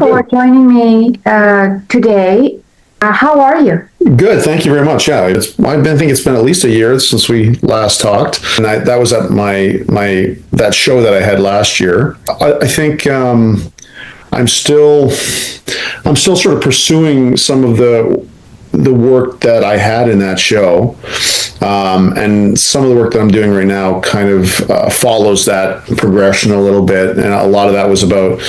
you for joining me today. How are you? Good, thank you very much. Yeah, I think it's been at least a year since we last talked, and that was at that show that I had last year. I think I'm still sort of pursuing some of the work that I had in that show, and some of the work that I'm doing right now kind of follows that progression a little bit, and a lot of that was about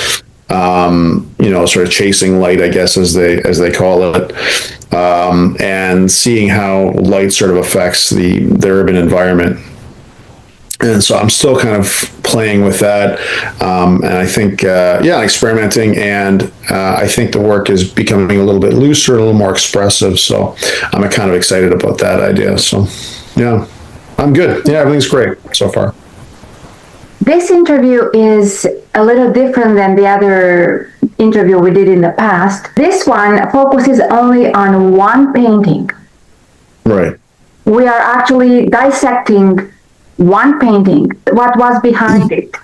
sort of chasing light, I guess, as they call it, and seeing how light sort of affects the urban environment. And so I'm still kind of playing with that, and I think, experimenting, and I think the work is becoming a little bit looser, a little more expressive. So I'm kind of excited about that idea. So, yeah, I'm good. Yeah, everything's great so far. This interview is a little different than the other interview we did in the past. This one focuses only on one painting. Right. We are actually dissecting one painting, what was behind it.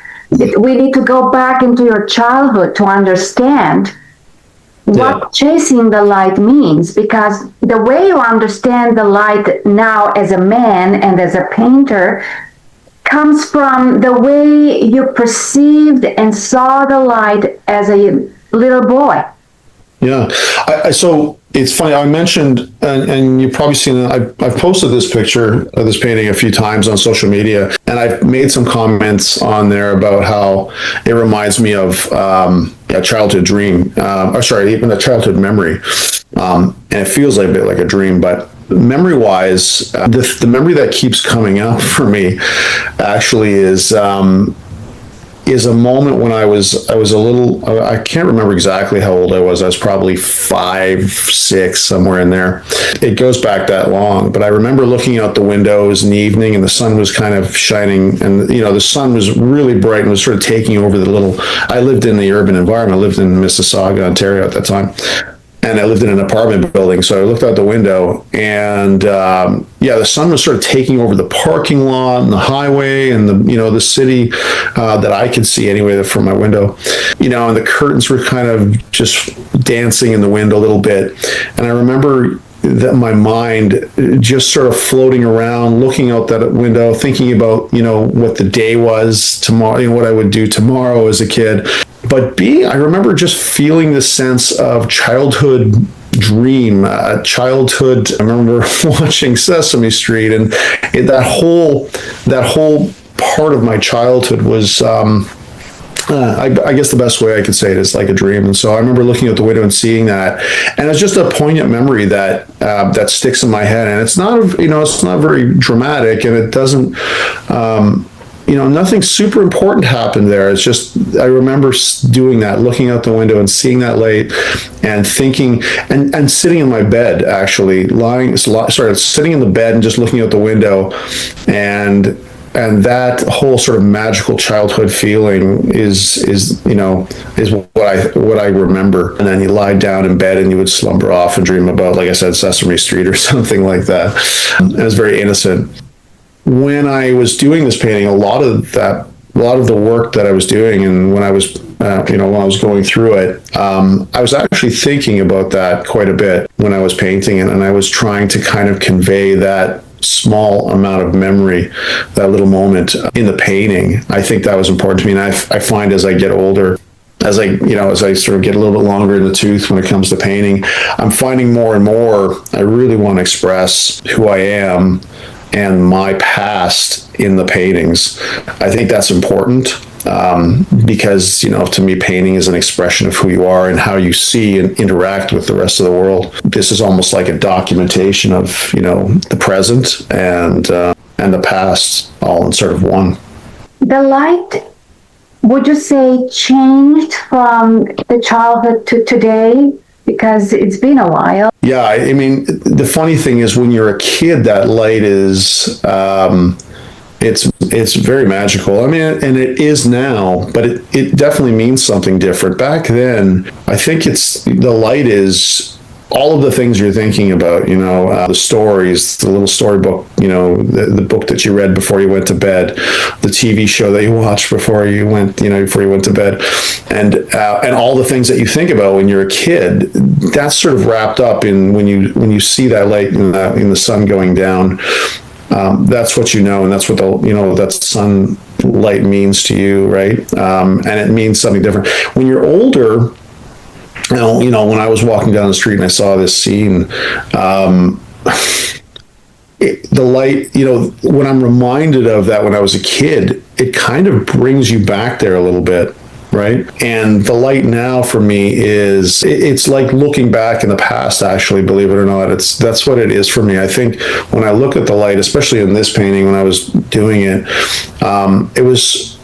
We need to go back into your childhood to understand what chasing the light means, because the way you understand the light now as a man and as a painter comes from the way you perceived and saw the light as a little boy. Yeah. So it's funny, I mentioned, and you've probably seen it, I've posted this picture of this painting a few times on social media, and I've made some comments on there about how it reminds me of a childhood dream, even a childhood memory. And it feels like a bit like a dream, but memory-wise, the memory that keeps coming up for me actually is a moment when I was a little, I can't remember exactly how old I was. I was probably 5, 6, somewhere in there. It goes back that long, but I remember looking out the windows in the evening, and the sun was kind of shining, and the sun was really bright and was sort of taking over I lived in the urban environment. I lived in Mississauga, Ontario at that time. And I lived in an apartment building, so I looked out the window, and the sun was sort of taking over the parking lot and the highway and the city that I could see anyway from my window. And the curtains were kind of just dancing in the wind a little bit. And I remember that my mind just sort of floating around, looking out that window, thinking about what the day was tomorrow, what I would do tomorrow as a kid. But I remember just feeling this sense of childhood dream, childhood. I remember watching Sesame Street, and that whole part of my childhood was, I guess the best way I could say it is like a dream. And so I remember looking out the window and seeing that, and it's just a poignant memory that sticks in my head. And it's not very dramatic, and it doesn't. Nothing super important happened there. It's just, I remember doing that, looking out the window and seeing that light, and thinking, and sitting in my bed, actually sitting in the bed and just looking out the window, and that whole sort of magical childhood feeling is what I remember. And then you lie down in bed and you would slumber off and dream about, like I said, Sesame Street or something like that. And it was very innocent. When I was doing this painting, a lot of the work that I was doing, and when I was going through it, I was actually thinking about that quite a bit when I was painting it, and I was trying to kind of convey that small amount of memory, that little moment in the painting. I think that was important to me, and I find as I get older, as I sort of get a little bit longer in the tooth when it comes to painting, I'm finding more and more I really want to express who I am and my past in the paintings. I think that's important, because, to me, painting is an expression of who you are and how you see and interact with the rest of the world. This is almost like a documentation of, the present and the past, all in sort of one. The light, would you say, changed from the childhood to today? Because it's been a while. Yeah, I mean, the funny thing is, when you're a kid, that light is, it's very magical. I mean, and it is now, but it definitely means something different. Back then, I think the light is all of the things you're thinking about, the stories, the little storybook, the book that you read before you went to bed, the TV show that you watched before you went, before you went to bed, and all the things that you think about when you're a kid, that's sort of wrapped up in when you see that light in the sun going down. That's what and that's what that sunlight means to you, right? And it means something different when you're older. When I was walking down the street and I saw this scene, the light, when I'm reminded of that when I was a kid, it kind of brings you back there a little bit, right? And the light now for me it's like looking back in the past, actually, believe it or not. That's what it is for me. I think when I look at the light, especially in this painting, when I was doing it, it was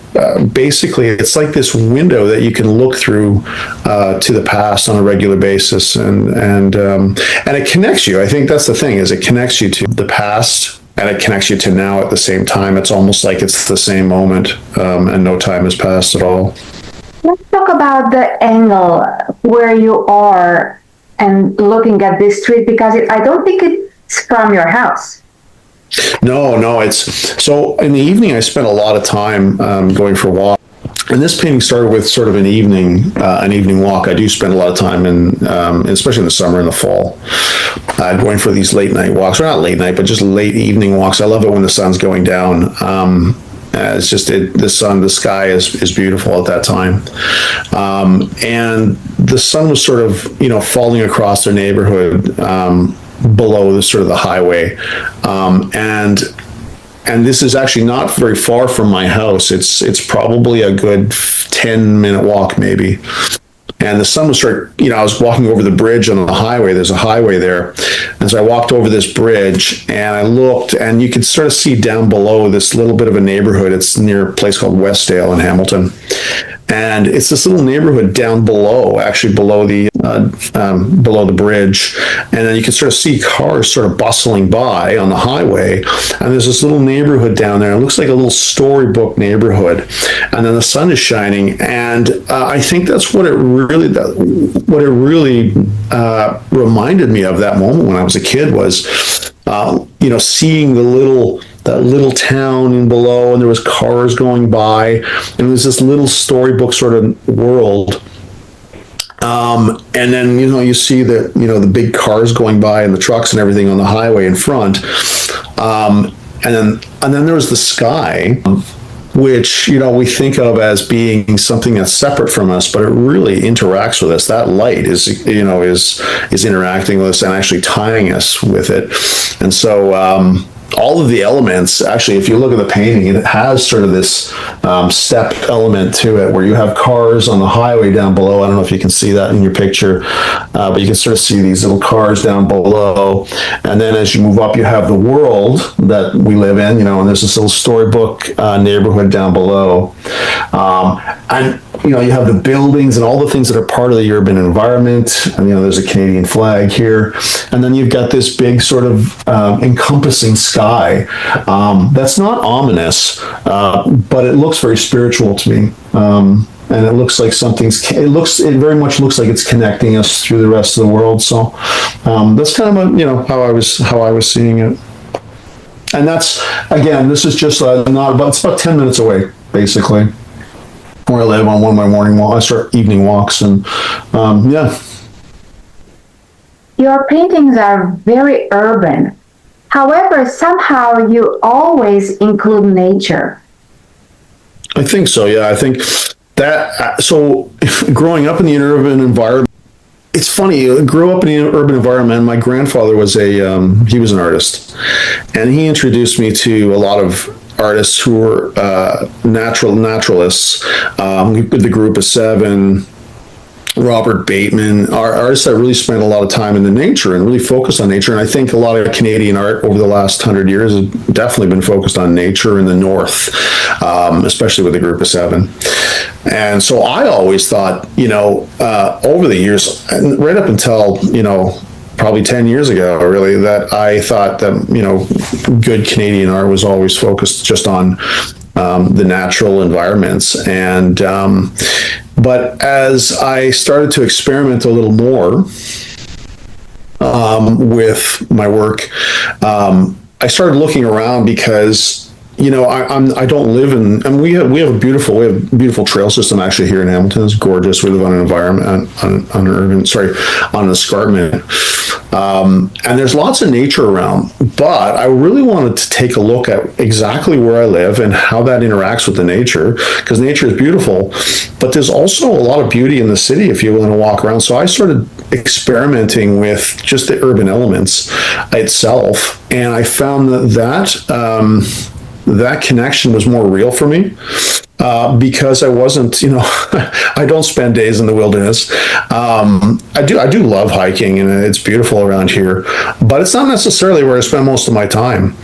basically, it's like this window that you can look through to the past on a regular basis, and it connects you. I think that's the thing, is it connects you to the past and it connects you to now at the same time. It's almost like it's the same moment, and no time has passed at all. Let's talk about the angle where you are and looking at this street, because I don't think it's from your house. No, it's so in the evening I spent a lot of time going for walks. And this painting started with sort of an evening walk. I do spend a lot of time especially in the summer and the fall, going for these late night walks, or not late night, but just late evening walks. I love it when the sun's going down. It's just the sky is beautiful at that time, and the sun was sort of falling across their neighborhood. Below the sort of the highway, and this is actually not very far from my house. It's probably a good 10-minute walk, maybe. And the sun was I was walking over the bridge on the highway. There's a highway there, and so I walked over this bridge and I looked, and you could sort of see down below this little bit of a neighborhood. It's near a place called Westdale in Hamilton. And it's this little neighborhood down below, actually below the bridge, and then you can sort of see cars sort of bustling by on the highway. And there's this little neighborhood down there. It looks like a little storybook neighborhood, and then the sun is shining. And I think that's what it really reminded me of that moment when I was a kid was, seeing that little town in below, and there was cars going by, and it was this little storybook sort of world. And then, you see the big cars going by and the trucks and everything on the highway in front. And then there was the sky, which, we think of as being something that's separate from us, but it really interacts with us. That light is interacting with us and actually tying us with it. And so, all of the elements, actually, if you look at the painting, it has sort of this step element to it where you have cars on the highway down below. I don't know if you can see that in your picture, but you can sort of see these little cars down below. And then as you move up, you have the world that we live in, and there's this little storybook neighborhood down below. And you have the buildings and all the things that are part of the urban environment. And, there's a Canadian flag here. And then you've got this big sort of encompassing sky. That's not ominous, but it looks very spiritual to me. And it looks like it very much looks like it's connecting us through the rest of the world. So that's kind of how I was seeing it. And that's, again, this is just it's about 10 minutes away, basically, where I live on one of my morning walks. I start evening walks, and yeah. Your paintings are very urban. However, somehow you always include nature. I think so, yeah. I think that, so growing up in the urban environment, it's funny, I grew up in an urban environment. My grandfather was he was an artist, and he introduced me to a lot of artists who were naturalists, with the Group of Seven, Robert Bateman, artists that really spent a lot of time in the nature and really focused on nature. And I think a lot of Canadian art over the last 100 years has definitely been focused on nature in the North, especially with the Group of Seven. And so I always thought, over the years, and right up until, probably 10 years ago, really, that I thought that, good Canadian art was always focused just on the natural environments. And but as I started to experiment a little more, with my work, I started looking around because I don't live in, and we have a beautiful trail system actually here in Hamilton. It's gorgeous. We live on an environment on an escarpment, and there's lots of nature around. But I really wanted to take a look at exactly where I live and how that interacts with the nature, because nature is beautiful, but there's also a lot of beauty in the city if you're willing to walk around. So I started experimenting with just the urban elements itself, and I found that connection was more real for me, because I wasn't, I don't spend days in the wilderness. I do love hiking, and it's beautiful around here, but it's not necessarily where I spend most of my time.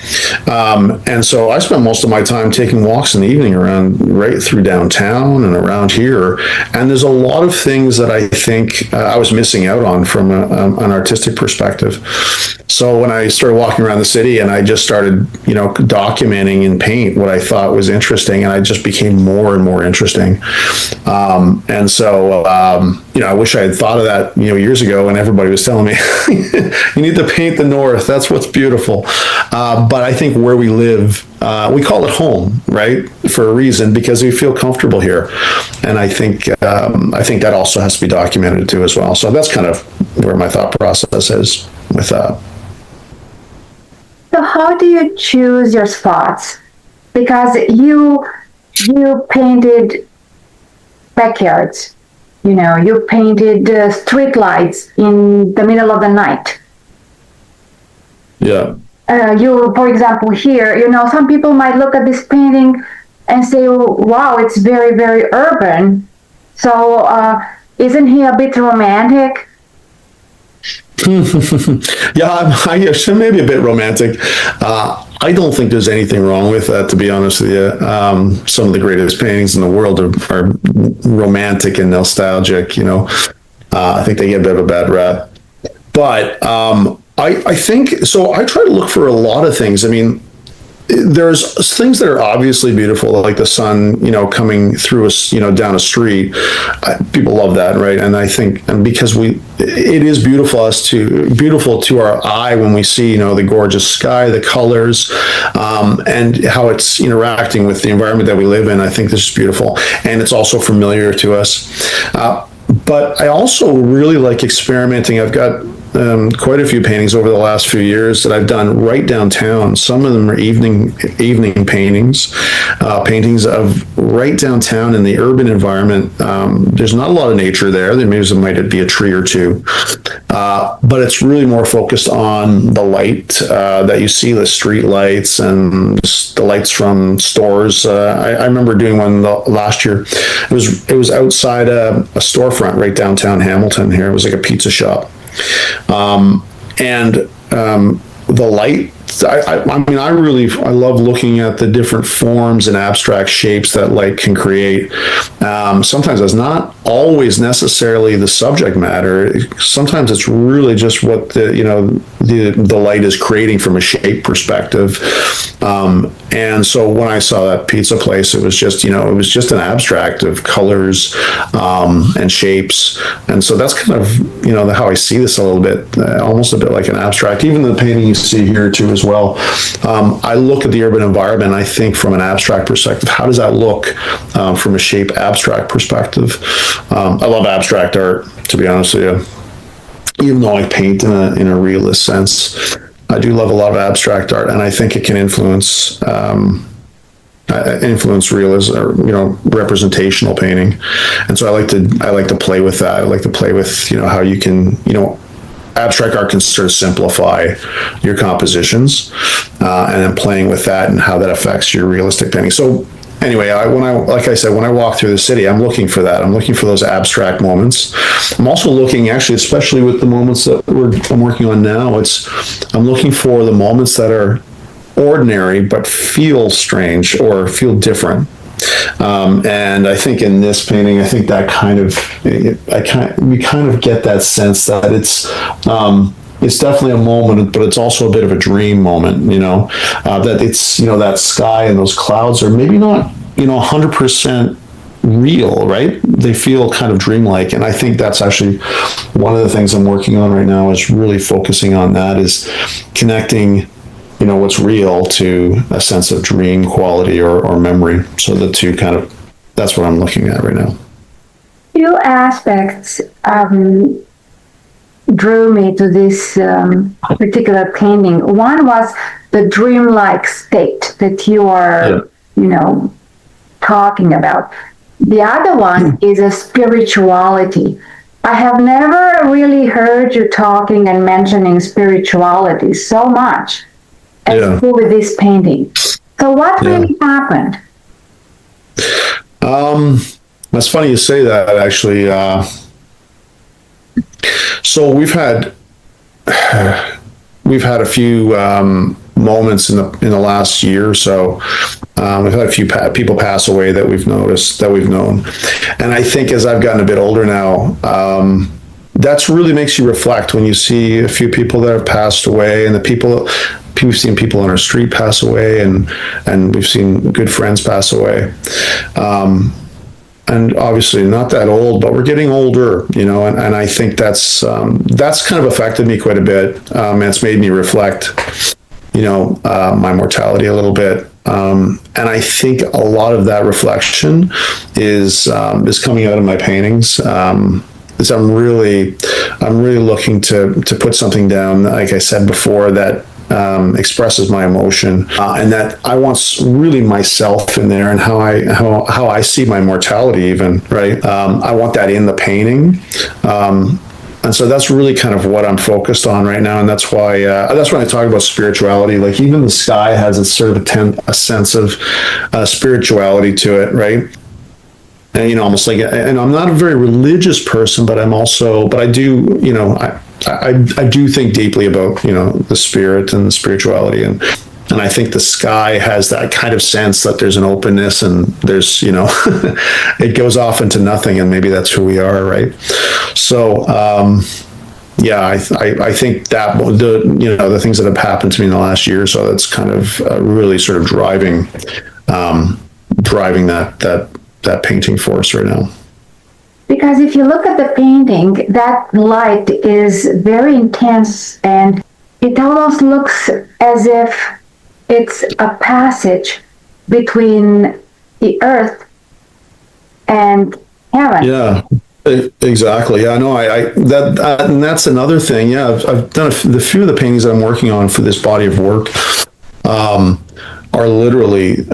And so I spend most of my time taking walks in the evening around, right through downtown and around here. And there's a lot of things that I think I was missing out on from an artistic perspective. So when I started walking around the city, and I just started, documenting in paint what I thought was interesting, and I just became more and more interesting. And so, I wish I had thought of that, years ago, when everybody was telling me, you need to paint the North. That's what's beautiful. But I think where we live, we call it home, right? For a reason, because we feel comfortable here. And I think that also has to be documented too as well. So that's kind of where my thought process is with that. So how do you choose your spots? Because you painted backyards, you painted street lights in the middle of the night. Yeah. For example, here, some people might look at this painting and say, wow, it's very, very urban. So isn't he a bit romantic? Yeah, I should maybe a bit romantic. I don't think there's anything wrong with that, to be honest with you. Some of the greatest paintings in the world are romantic and nostalgic. I think they get a bit of a bad rap. But I think so. I try to look for a lot of things. I mean, there's things that are obviously beautiful, like the sun, coming through us, down a street. People love that, right? And I think, and because it is beautiful to our eye when we see, the gorgeous sky, the colors, and how it's interacting with the environment that we live in. I think this is beautiful, and it's also familiar to us. But I also really like experimenting. I've got quite a few paintings over the last few years that I've done right downtown. Some of them are evening paintings of right downtown in the urban environment. There's not a lot of nature there. There might be a tree or two, but it's really more focused on the light that you see, the street lights and the lights from stores. I remember doing one last year. It was outside a storefront right downtown Hamilton here. It was like a pizza shop. The light, I love looking at the different forms and abstract shapes that light can create. Sometimes it's not always necessarily the subject matter. Sometimes it's really just what the light is creating from a shape perspective. And so when I saw that pizza place, it was just an abstract of colors, and shapes. And so that's kind of, how I see this a little bit, almost a bit like an abstract. Even the painting you see here too as well. I look at the urban environment, and I think from an abstract perspective, how does that look from a shape abstract perspective? I love abstract art, to be honest with you. Even though I paint in a realist sense, I do love a lot of abstract art, and I think it can influence realism, or representational painting. And so I like to play with that. I like to play with how you can abstract art can sort of simplify your compositions, and then playing with that and how that affects your realistic painting. So anyway, like I said, when I walk through the city, I'm looking for that. I'm looking for those abstract moments. I'm also looking, actually, especially with the moments that I'm working on now, I'm looking for the moments that are ordinary but feel strange or feel different. And I think in this painting, I think that we kind of get that sense that it's definitely a moment, but it's also a bit of a dream moment, that it's, that sky and those clouds are maybe not, 100% real, right? They feel kind of dreamlike. And I think that's actually one of the things I'm working on right now, is really focusing on that, is connecting, what's real to a sense of dream quality or memory. So the two that's what I'm looking at right now. Two aspects drew me to this particular painting. One was the dreamlike state that you are, talking about. The other one is a spirituality. I have never really heard you talking and mentioning spirituality so much as with this painting. So what really happened? That's funny you say that, actually. So we've had a few moments in the last year or so. We've had a few people pass away that we've known, and I think as I've gotten a bit older now, that's really makes you reflect when you see a few people that have passed away, and we've seen people on our street pass away, and we've seen good friends pass away. And obviously not that old, but we're getting older, and I think that's kind of affected me quite a bit. And it's made me reflect, my mortality a little bit. And I think a lot of that reflection is coming out of my paintings. Is I'm really looking to put something down, like I said before, that expresses my emotion, and that I want really myself in there, and how I see my mortality, even, right? I want that in the painting, and so that's really kind of what I'm focused on right now, and that's why that's when I talk about spirituality. Like, even the sky has a sort of a sense of spirituality to it, right? And almost like, and I'm not a very religious person, but I do, I do think deeply about, the spirit and the spirituality, and I think the sky has that kind of sense that there's an openness, and there's, it goes off into nothing, and maybe that's who we are, right? So, I think that the things that have happened to me in the last year or so, that's kind of really sort of driving that painting for us right now. Because if you look at the painting, that light is very intense, and it almost looks as if it's a passage between the earth and heaven. Yeah, exactly. Yeah, no, and that's another thing. Yeah, I've done the few of the paintings that I'm working on for this body of work. Are literally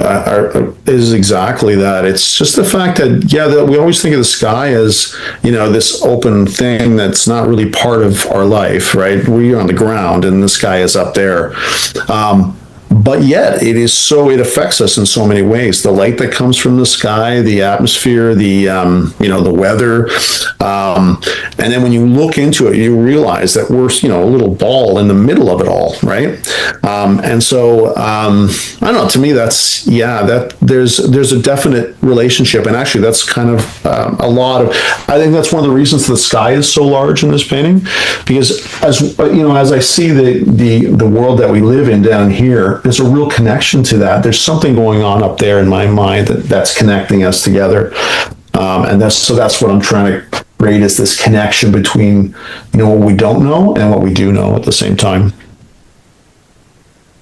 is exactly that. It's just the fact that we always think of the sky as this open thing that's not really part of our life, right? We're on the ground and the sky is up there. But yet it affects us in so many ways. The light that comes from the sky, the atmosphere, the weather, and then when you look into it, you realize that we're a little ball in the middle of it all, right? And so I don't know. To me, that's that there's a definite relationship, and actually that's kind of I think that's one of the reasons the sky is so large in this painting, because as I see the world that we live in down here, there's a real connection to that. There's something going on up there in my mind that's connecting us together, and that's what I'm trying to create, is this connection between what we don't know and what we do know at the same time.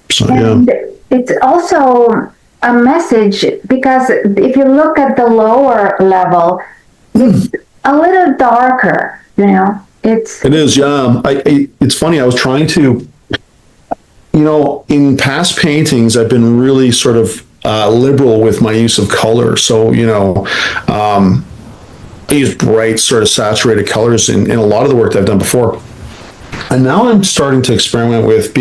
So and it's also a message, because if you look at the lower level, it's a little darker. It is. Yeah, it's funny. I was trying to. In past paintings, I've been really sort of liberal with my use of color. So, I use bright, sort of saturated colors in a lot of the work that I've done before. And now I'm starting to experiment with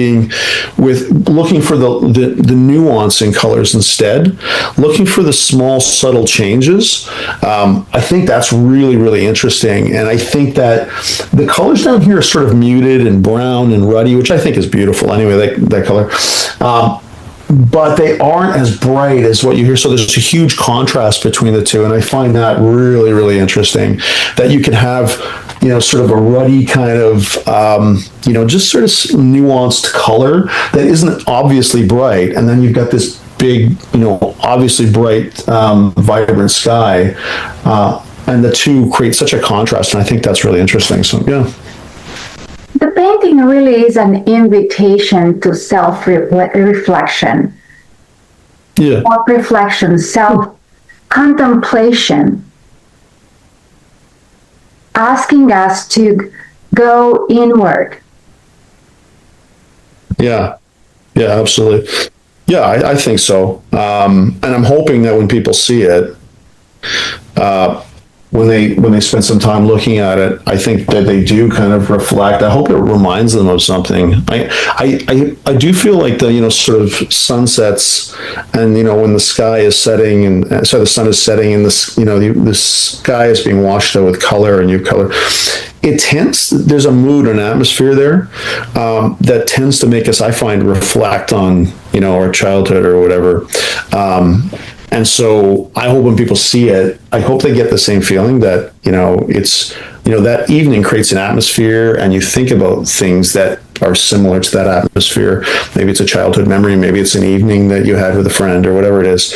looking for the nuance in colors instead, looking for the small, subtle changes. I think that's really, really interesting. And I think that the colors down here are sort of muted and brown and ruddy, which I think is beautiful anyway, that color. But they aren't as bright as what you hear. So there's a huge contrast between the two. And I find that really, really interesting, that you can have, sort of a ruddy kind of, just sort of nuanced color that isn't obviously bright. And then you've got this big, obviously bright, vibrant sky. And the two create such a contrast. And I think that's really interesting. So, yeah. The painting really is an invitation to self-reflection. Yeah. Self-reflection, self-contemplation, asking us to go inward. Yeah. Yeah, absolutely. Yeah, I think so. And I'm hoping that when people see it, when they spend some time looking at it, I think that they do kind of reflect. I hope it reminds them of something. I do feel like the sort of sunsets, and when the sky is setting, and so the sun is setting, and the sky is being washed out with color, and new color. There's a mood and atmosphere there that tends to make us, I find, reflect on our childhood or whatever. And so I hope when people see it, I hope they get the same feeling that, it's, that evening creates an atmosphere, and you think about things that are similar to that atmosphere. Maybe it's a childhood memory, maybe it's an evening that you had with a friend or whatever it is.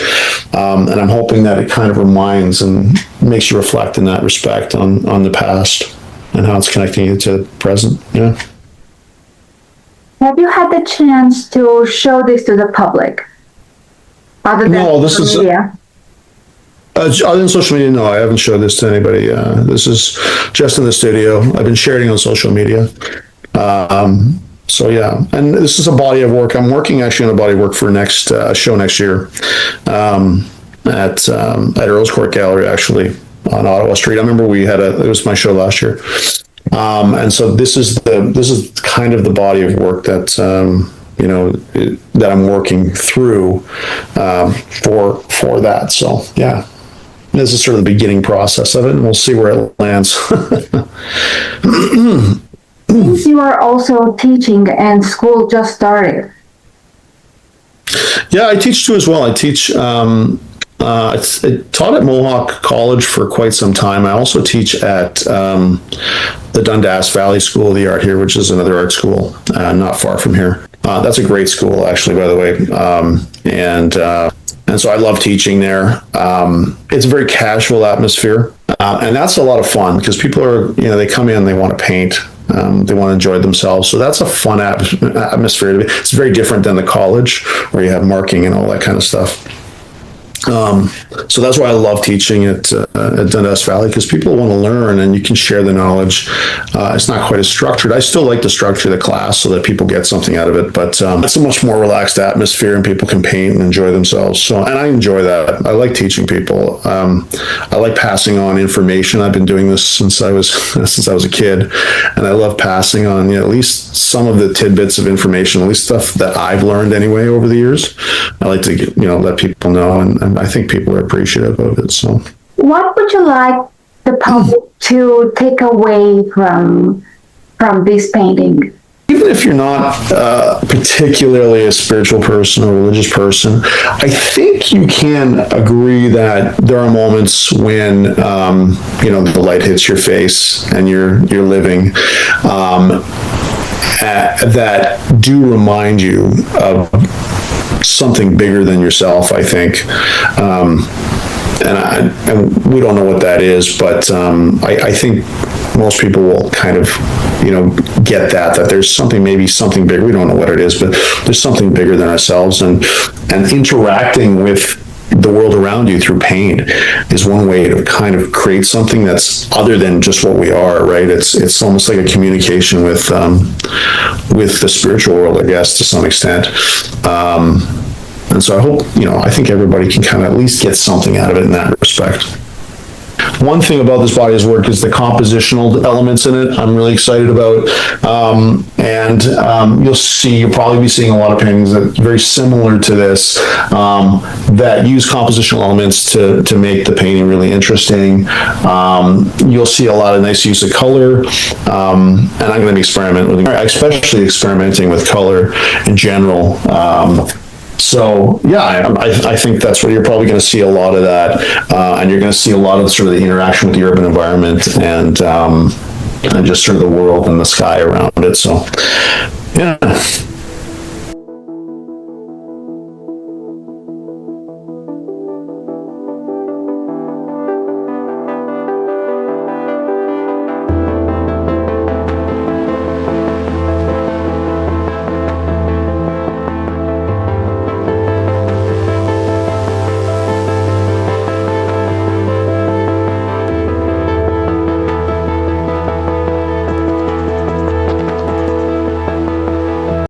And I'm hoping that it kind of reminds and makes you reflect in that respect on the past and how it's connecting you to the present. Yeah. Have you had the chance to show this to the public? Other than social media? Other than social media, no, I haven't showed this to anybody. This is just in the studio. I've been sharing on social media. So yeah, and this is a body of work. I'm working actually on a body of work for next show next year at Earl's Court Gallery, actually on Ottawa Street. I remember it was my show last year, and so this is kind of the body of work that. That I'm working through for that. So yeah, this is sort of the beginning process of it, and we'll see where it lands. Since you are also teaching and school just started. Yeah, I teach too as well. I teach. I taught at Mohawk College for quite some time. I also teach at the Dundas Valley School of the Art here, which is another art school not far from here. That's a great school, actually, by the way. And so I love teaching there. It's a very casual atmosphere, and that's a lot of fun because people are, they come in, they want to paint, they want to enjoy themselves. So that's a fun atmosphere to be. It's very different than the college where you have marking and all that kind of stuff. So that's why I love teaching at Dundas Valley, because people want to learn and you can share the knowledge. It's not quite as structured. I still like to structure the class so that people get something out of it, but it's a much more relaxed atmosphere and people can paint and enjoy themselves. So, and I enjoy that. I like teaching people. I like passing on information. I've been doing this since I was a kid, and I love passing on at least some of the tidbits of information, at least stuff that I've learned anyway over the years. I like to let people know, and I think people are appreciative of it. So, what would you like the public to take away from this painting? Even if you're not particularly a spiritual person or religious person, I think you can agree that there are moments when the light hits your face and you're living that do remind you of something bigger than yourself, I think. And we don't know what that is, but I think most people will kind of, get that there's maybe something bigger. We don't know what it is, but there's something bigger than ourselves, and interacting with the world around you through pain is one way to kind of create something that's other than just what we are, right? It's almost like a communication with the spiritual world, I guess, to some extent. And so I hope, I think everybody can kind of at least get something out of it in that respect. One thing about this body's work is the compositional elements in it. I'm really excited about, and you'll probably be seeing a lot of paintings that are very similar to this, that use compositional elements to make the painting really interesting. You'll see a lot of nice use of color, and I'm going to be especially experimenting with color in general. So yeah, I think that's where you're probably going to see a lot of that, and you're going to see a lot of sort of the interaction with the urban environment and just sort of the world and the sky around it. So yeah.